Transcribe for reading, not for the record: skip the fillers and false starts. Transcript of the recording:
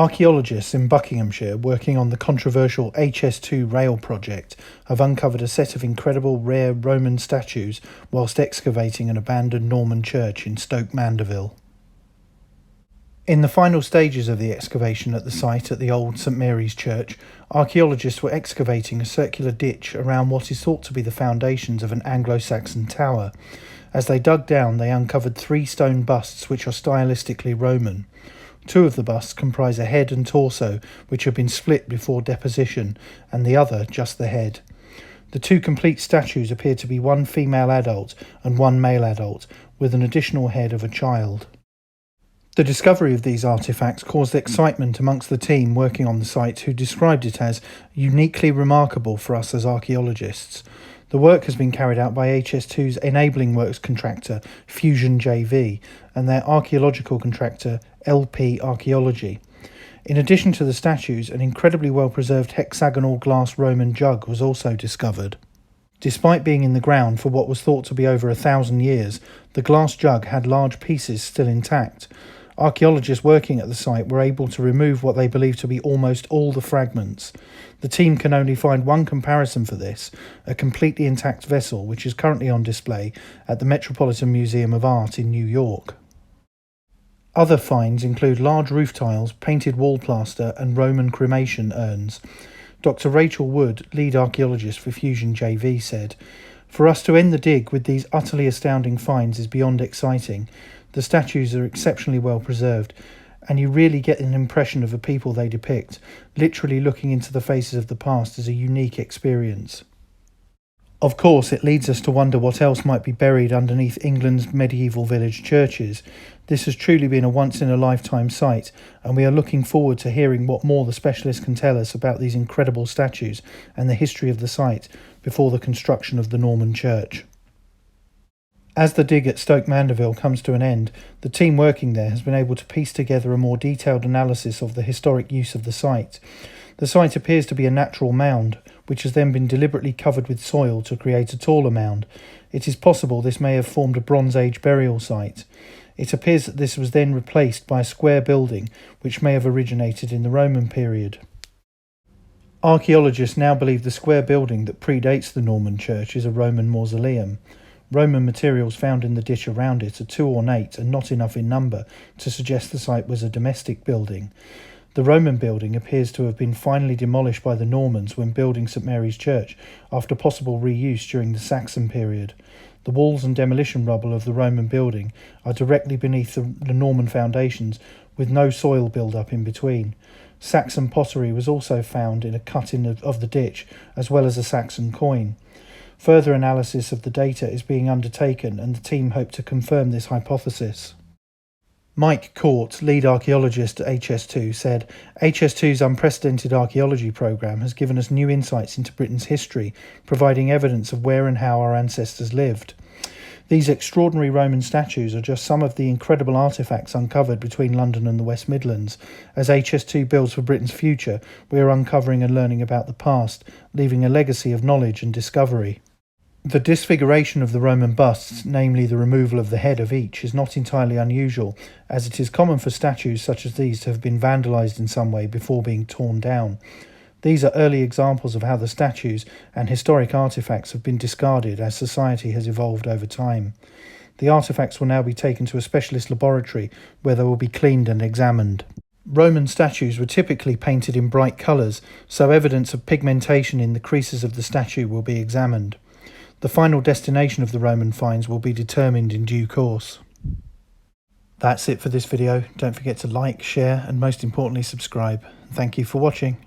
Archaeologists in Buckinghamshire working on the controversial HS2 rail project have uncovered a set of incredible rare Roman statues whilst excavating an abandoned Norman church in Stoke Mandeville. In the final stages of the excavation at the site at the old St Mary's Church, archaeologists were excavating a circular ditch around what is thought to be the foundations of an Anglo-Saxon tower. As they dug down, they uncovered 3 stone busts which are stylistically Roman. 2 of the busts comprise a head and torso which have been split before deposition, and the other just the head. The 2 complete statues appear to be 1 female adult and 1 male adult, with an additional head of a child. The discovery of these artefacts caused excitement amongst the team working on the site, who described it as uniquely remarkable for us as archaeologists. The work has been carried out by HS2's enabling works contractor Fusion JV and their archaeological contractor LP Archaeology. In addition to the statues, an incredibly well-preserved hexagonal glass Roman jug was also discovered. Despite being in the ground for what was thought to be over 1,000 years, the glass jug had large pieces still intact. Archaeologists working at the site were able to remove what they believe to be almost all the fragments. The team can only find one comparison for this, a completely intact vessel which is currently on display at the Metropolitan Museum of Art in New York. Other finds include large roof tiles, painted wall plaster and Roman cremation urns. Dr. Rachel Wood, lead archaeologist for Fusion JV, said, "For us to end the dig with these utterly astounding finds is beyond exciting. The statues are exceptionally well preserved, and you really get an impression of the people they depict. Literally looking into the faces of the past is a unique experience." Of course, it leads us to wonder what else might be buried underneath England's medieval village churches. This has truly been a once-in-a-lifetime sight, and we are looking forward to hearing what more the specialists can tell us about these incredible statues and the history of the site before the construction of the Norman church. As the dig at Stoke Mandeville comes to an end, the team working there has been able to piece together a more detailed analysis of the historic use of the site. The site appears to be a natural mound, which has then been deliberately covered with soil to create a taller mound. It is possible this may have formed a Bronze Age burial site. It appears that this was then replaced by a square building, which may have originated in the Roman period. Archaeologists now believe the square building that predates the Norman church is a Roman mausoleum. Roman materials found in the ditch around it are too ornate and not enough in number to suggest the site was a domestic building. The Roman building appears to have been finally demolished by the Normans when building St Mary's Church after possible reuse during the Saxon period. The walls and demolition rubble of the Roman building are directly beneath the Norman foundations, with no soil build-up in between. Saxon pottery was also found in a cut-in of the ditch, as well as a Saxon coin. Further analysis of the data is being undertaken, and the team hope to confirm this hypothesis. Mike Court, lead archaeologist at HS2, said, "HS2's unprecedented archaeology programme has given us new insights into Britain's history, providing evidence of where and how our ancestors lived. These extraordinary Roman statues are just some of the incredible artefacts uncovered between London and the West Midlands. As HS2 builds for Britain's future, we are uncovering and learning about the past, leaving a legacy of knowledge and discovery." The disfiguration of the Roman busts, namely the removal of the head of each, is not entirely unusual, as it is common for statues such as these to have been vandalised in some way before being torn down. These are early examples of how the statues and historic artefacts have been discarded as society has evolved over time. The artefacts will now be taken to a specialist laboratory where they will be cleaned and examined. Roman statues were typically painted in bright colours, so evidence of pigmentation in the creases of the statue will be examined. The final destination of the Roman finds will be determined in due course. That's it for this video. Don't forget to like, share and most importantly subscribe. Thank you for watching.